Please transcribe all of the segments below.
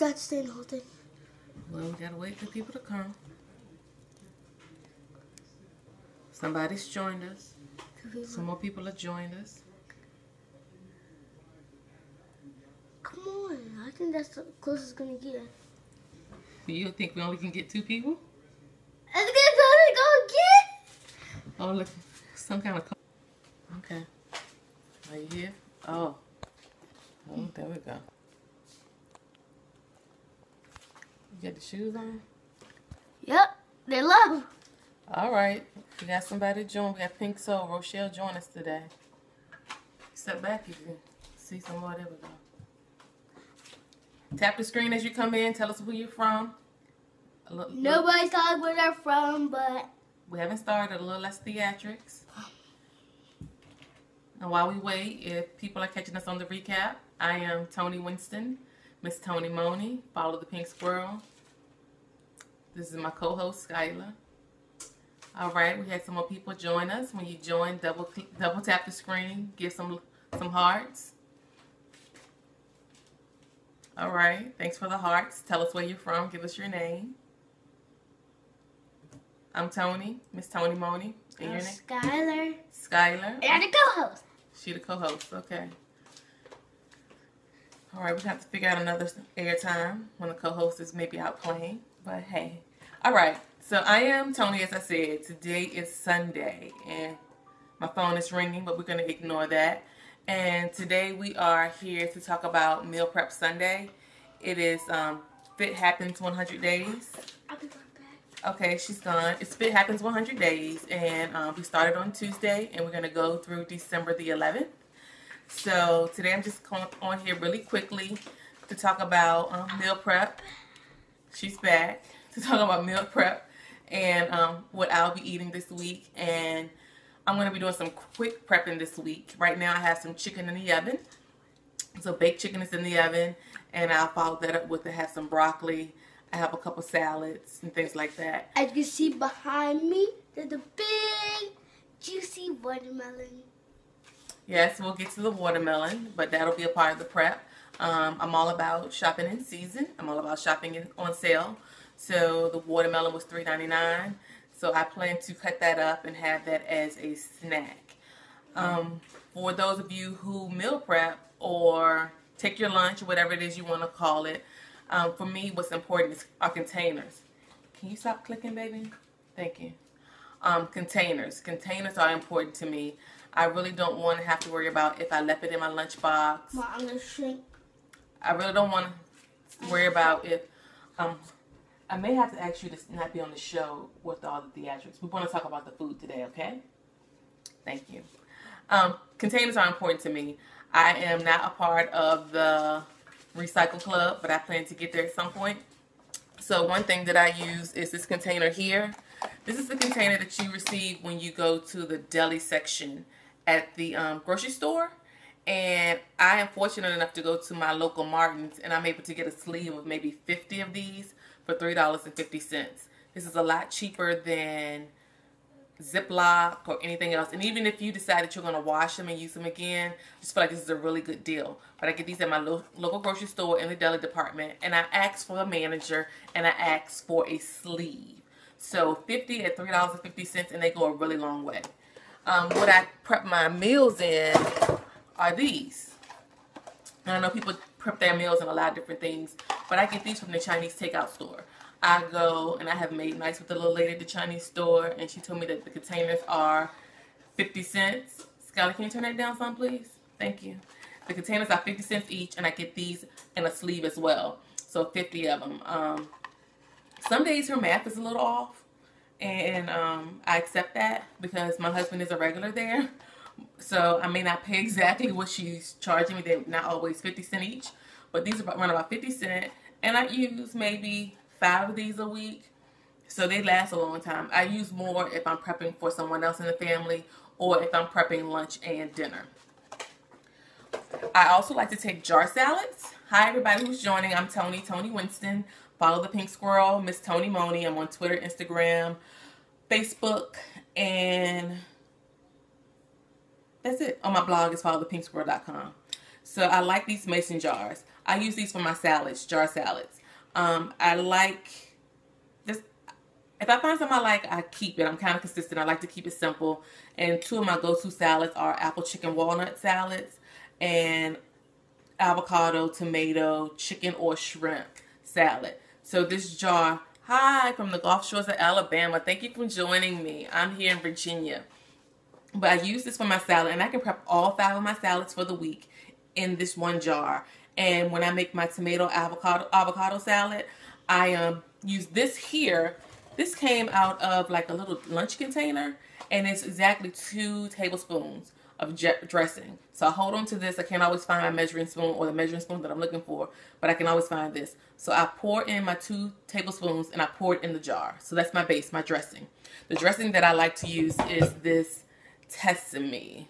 That's staying the whole thing. Well, we gotta wait for people to come. Somebody's joined us. Some more people have joined us. Come on. I think that's the closest it's going to get. You think we only can get 2 people? That's the closest it's going to get. Oh, look. Some kind of... Okay. Are you here? Oh. Oh, there we go. You got the shoes on? Yep. They're low. All right. We got somebody join. We got Pink Soul. Rochelle join us today. Step back if you see some more. There we go. Tap the screen as you come in. Tell us who you're from. Nobody's telling where they're from, but... We haven't started. A little less theatrics. And while we wait, if people are catching us on the recap, I am Tony Winston, Miss Tony Money. Follow the Pink Squirrel. This is my co-host, Skylar. All right, we had some more people join us. When you join, double tap the screen. Give some hearts. All right, thanks for the hearts. Tell us where you're from. Give us your name. I'm Tony, Miss Tony Money. And your name? Skylar. Skylar. And the co-host. She the co-host. Okay. All right, we have to figure out another airtime when the co-host is maybe out playing. But hey. All right. So I am Tony, as I said. Today is Sunday, and my phone is ringing, but we're going to ignore that. And today we are here to talk about Meal Prep Sunday. It is Fit Happens 100 Days. I'll be right back. Okay, she's gone. It's Fit Happens 100 Days, and we started on Tuesday, and we're going to go through December the 11th. So today I'm just going on here really quickly to talk about meal prep. She's back to talk about meal prep and what I'll be eating this week. And I'm going to be doing some quick prepping this week. Right now I have some chicken in the oven. So baked chicken is in the oven, and I'll follow that up with some broccoli. I have a couple salads and things like that. As you can see behind me, there's a big, juicy watermelon. Yes, we'll get to the watermelon, but that'll be a part of the prep. I'm all about shopping in season. I'm all about shopping on sale. So the watermelon was $3.99. So I plan to cut that up and have that as a snack. For those of you who meal prep or take your lunch, or whatever it is you want to call it, for me, what's important are containers. Can you stop clicking, baby? Thank you. Containers. Containers are important to me. I really don't want to have to worry about if I left it in my lunchbox. Mom, I'm going to shrink. I really don't want to worry about if... I may have to ask you to not be on the show with all the theatrics. We want to talk about the food today, okay? Thank you. Containers are important to me. I am not a part of the Recycle Club, but I plan to get there at some point. So one thing that I use is this container here. This is the container that you receive when you go to the deli section at the grocery store. And I am fortunate enough to go to my local Martin's, and I'm able to get a sleeve of maybe 50 of these for $3.50. This is a lot cheaper than Ziploc or anything else. And even if you decide that you're going to wash them and use them again, I just feel like this is a really good deal. But I get these at my local grocery store in the deli department, and I ask for a manager, and I ask for a sleeve. So 50 at $3.50, and they go a really long way. What I prep my meals in are these. And I know people prep their meals in a lot of different things, but I get these from the Chinese takeout store. I go, and I have made nice with the little lady at the Chinese store, and she told me that the containers are 50 cents. Skylar, can you turn that down some, please? Thank you. The containers are 50 cents each, and I get these in a sleeve as well. So 50 of them. Some days her math is a little off, and I accept that because my husband is a regular there. So I may not pay exactly what she's charging me. They're not always 50 cents each, but these run about 50 cents, and I use maybe 5 of these a week, so they last a long time. I use more if I'm prepping for someone else in the family, or if I'm prepping lunch and dinner. I also like to take jar salads. Hi everybody who's joining. I'm Tony Winston. Follow the Pink Squirrel, Miss Tony Money. I'm on Twitter, Instagram, Facebook, and that's it. On my blog is followthepinksquirrel.com. So I like these mason jars. I use these for my salads, jar salads. I like this. If I find something I like, I keep it. I'm kind of consistent. I like to keep it simple. And two of my go-to salads are apple chicken walnut salads and avocado, tomato, chicken or shrimp salad. So this jar, hi from the Gulf Shores of Alabama. Thank you for joining me. I'm here in Virginia. But I use this for my salad, and I can prep all 5 of my salads for the week in this one jar. And when I make my tomato avocado salad, I use this here. This came out of like a little lunch container, and it's exactly 2 tablespoons of dressing. So I hold on to this. I can't always find my measuring spoon or the measuring spoon that I'm looking for, but I can always find this. So I pour in my 2 tablespoons and I pour it in the jar. So that's my base, my dressing. The dressing that I like to use is this Tessemi.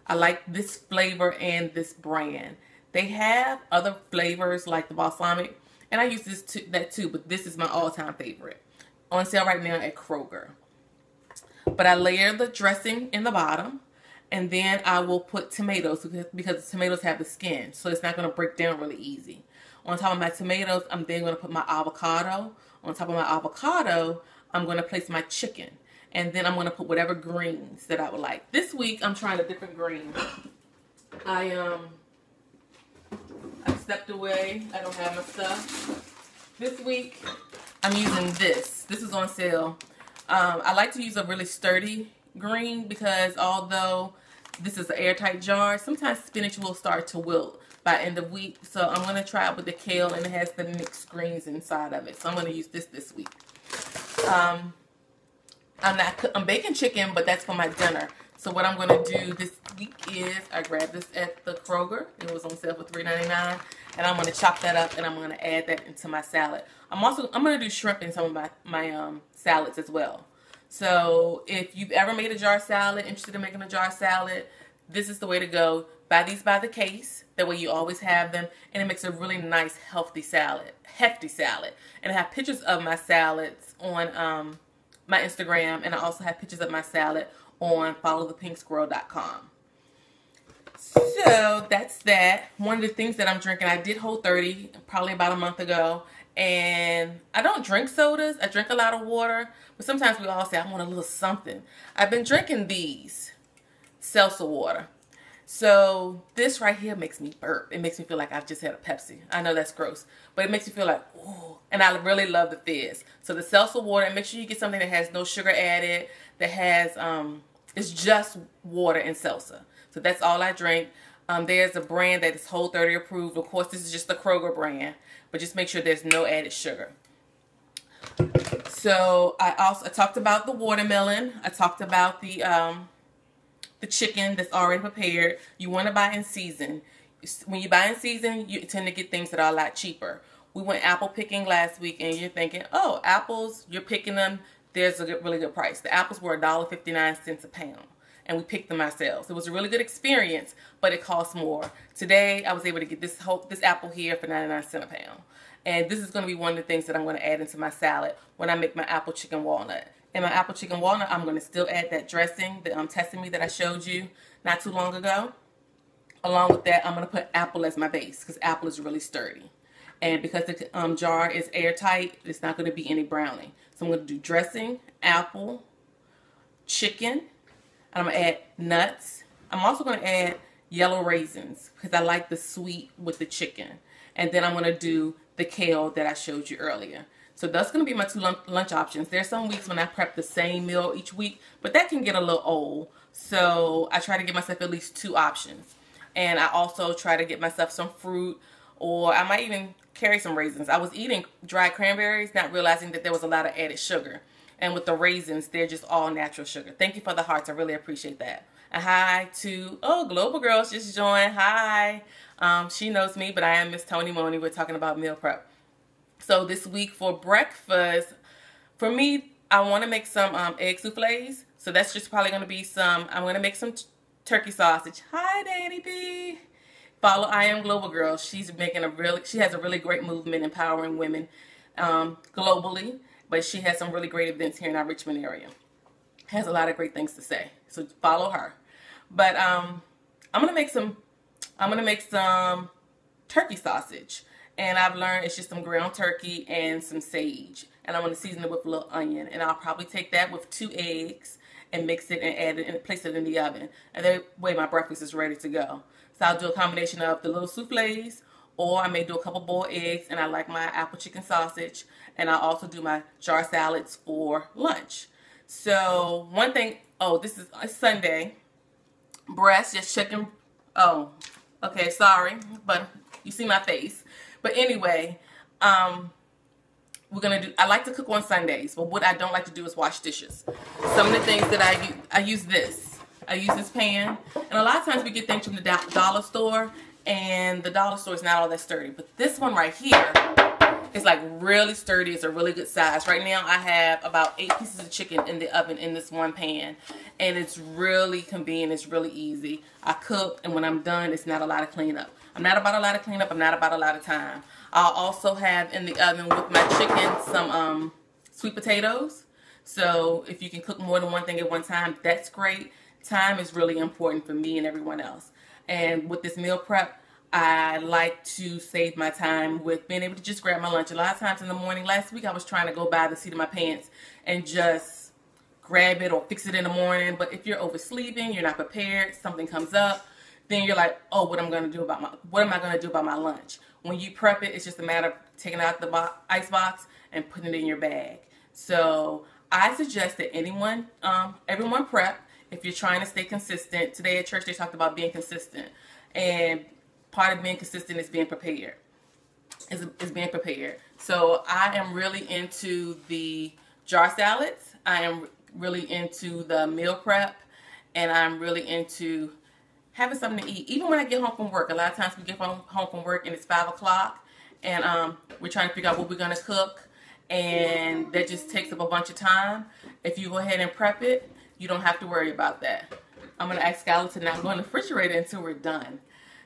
I like this flavor and this brand. They have other flavors like the balsamic, and I use that too, but this is my all-time favorite. On sale right now at Kroger. But I layer the dressing in the bottom, and then I will put tomatoes because the tomatoes have the skin, so it's not going to break down really easy. On top of my tomatoes, I'm then going to put my avocado. On top of my avocado, I'm going to place my chicken. And then I'm going to put whatever greens that I would like. This week, I'm trying a different green. I stepped away. I don't have my stuff. This week, I'm using this. This is on sale. I like to use a really sturdy green because although this is an airtight jar, sometimes spinach will start to wilt by end of week. So I'm going to try it with the kale, and it has the mixed greens inside of it. So I'm going to use this week. I'm baking chicken, but that's for my dinner. So what I'm going to do this week is I grabbed this at the Kroger. It was on sale for $3.99. And I'm going to chop that up, and I'm going to add that into my salad. I'm going to do shrimp in some of my salads as well. So if you've ever made a jar salad, interested in making a jar salad, this is the way to go. Buy these by the case. That way you always have them. And it makes a really nice, hefty salad. And I have pictures of my salads on my Instagram, and I also have pictures of my salad on followthepinksquirrel.com. So that's that. One of the things that I'm drinking, I did Whole30 probably about a month ago, and I don't drink sodas. I drink a lot of water, but sometimes we all say I want a little something. I've been drinking these seltzer water. So this right here makes me burp. It makes me feel like I've just had a Pepsi. I know that's gross, but it makes me feel like, ooh. And I really love the fizz. So the seltzer water, and make sure you get something that has no sugar added, that has, it's just water and seltzer. So that's all I drink. There's a brand that is Whole30 approved. Of course, this is just the Kroger brand, but just make sure there's no added sugar. So I talked about the watermelon. I talked about the chicken that's already prepared. You want to buy in season. When you buy in season, you tend to get things that are a lot cheaper. We went apple picking last week, and you're thinking, oh, apples, you're picking them. There's a really good price. The apples were $1.59 a pound, and we picked them ourselves. It was a really good experience, but it cost more. Today, I was able to get this apple here for 99 cents a pound. And this is going to be one of the things that I'm going to add into my salad when I make my apple chicken walnut. In my apple chicken walnut, I'm going to still add that dressing, the Tessemi that I showed you not too long ago. Along with that, I'm going to put apple as my base because apple is really sturdy. And because the jar is airtight, it's not going to be any browning. So I'm going to do dressing, apple, chicken, and I'm going to add nuts. I'm also going to add yellow raisins because I like the sweet with the chicken. And then I'm going to do the kale that I showed you earlier. So that's going to be my 2 lunch options. There's some weeks when I prep the same meal each week, but that can get a little old. So I try to give myself at least 2 options. And I also try to get myself some fruit, or I might even carry some raisins. I was eating dried cranberries, not realizing that there was a lot of added sugar. And with the raisins, they're just all natural sugar. Thank you for the hearts. I really appreciate that. And hi to, Global Girls just joined. Hi. She knows me, but I am Miss Tony Moni. We're talking about meal prep. So this week for breakfast, for me, I want to make some egg souffles. So that's just probably going to be I'm going to make some turkey sausage. Hi, Danny B. Follow I Am Global Girl. She has a really great movement empowering women globally, but she has some really great events here in our Richmond area. Has a lot of great things to say. So follow her. But I'm gonna make some turkey sausage. And I've learned it's just some ground turkey and some sage. And I'm going to season it with a little onion. And I'll probably take that with 2 eggs and mix it and add it and place it in the oven. And that way my breakfast is ready to go. So I'll do a combination of the little souffles, or I may do a couple boiled eggs, and I like my apple chicken sausage. And I'll also do my jar salads for lunch. So one thing, this is a Sunday. Breast, just chicken. Oh, okay, sorry, but you see my face. But anyway, I like to cook on Sundays, but what I don't like to do is wash dishes. Some of the things that I use this pan, and a lot of times we get things from the dollar store, and the dollar store is not all that sturdy. But this one right here is like really sturdy. It's a really good size. Right now I have about 8 pieces of chicken in the oven in this one pan, and it's really convenient. It's really easy. I cook, and when I'm done, it's not a lot of cleanup. I'm not about a lot of cleanup. I'm not about a lot of time. I'll also have in the oven with my chicken some sweet potatoes. So if you can cook more than one thing at one time, that's great. Time is really important for me and everyone else. And with this meal prep, I like to save my time with being able to just grab my lunch. A lot of times in the morning, last week I was trying to go by the seat of my pants and just grab it or fix it in the morning. But if you're oversleeping, you're not prepared, something comes up, then you're like, oh, what am I going to do about my lunch? When you prep it, it's just a matter of taking out the ice box and putting it in your bag. So I suggest that everyone prep if you're trying to stay consistent. Today at church they talked about being consistent, and part of being consistent is being prepared. Is being prepared. So I am really into the jar salads. I am really into the meal prep, and I'm really into having something to eat. Even when I get home from work, a lot of times we get home from work and it's 5 o'clock, and we're trying to figure out what we're going to cook, and that just takes up a bunch of time. If you go ahead and prep it, you don't have to worry about that. I'm going to ask Skylar to not go in the refrigerator until we're done.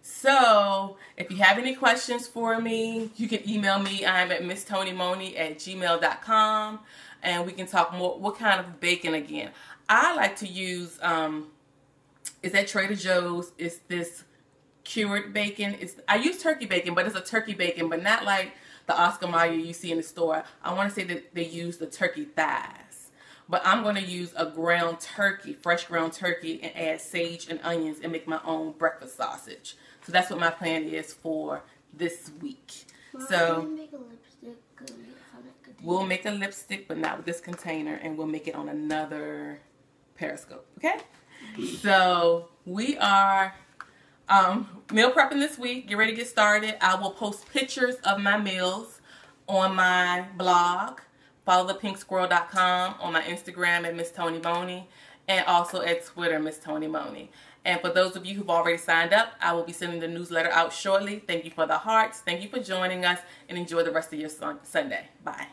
So if you have any questions for me, you can email me. I'm at MissTonyMoney@gmail.com, and we can talk more. What kind of bacon again? I like to use, it's at Trader Joe's. It's this cured bacon. I use turkey bacon, but it's a turkey bacon, but not like the Oscar Mayer you see in the store. I want to say that they use the turkey thighs. But I'm going to use a ground turkey, fresh ground turkey, and add sage and onions and make my own breakfast sausage. So that's what my plan is for this week. Mom, so make a lipstick we'll make a lipstick, but not with this container, and we'll make it on another Periscope. Okay? So we are meal prepping this week. Get ready to get started. I will post pictures of my meals on my blog. Follow thepinksquirrel.com, on my Instagram at Miss Tony Money, and also at Twitter, Miss Tony Money. And for those of you who've already signed up, I will be sending the newsletter out shortly. Thank you for the hearts. Thank you for joining us, and enjoy the rest of your Sunday. Bye.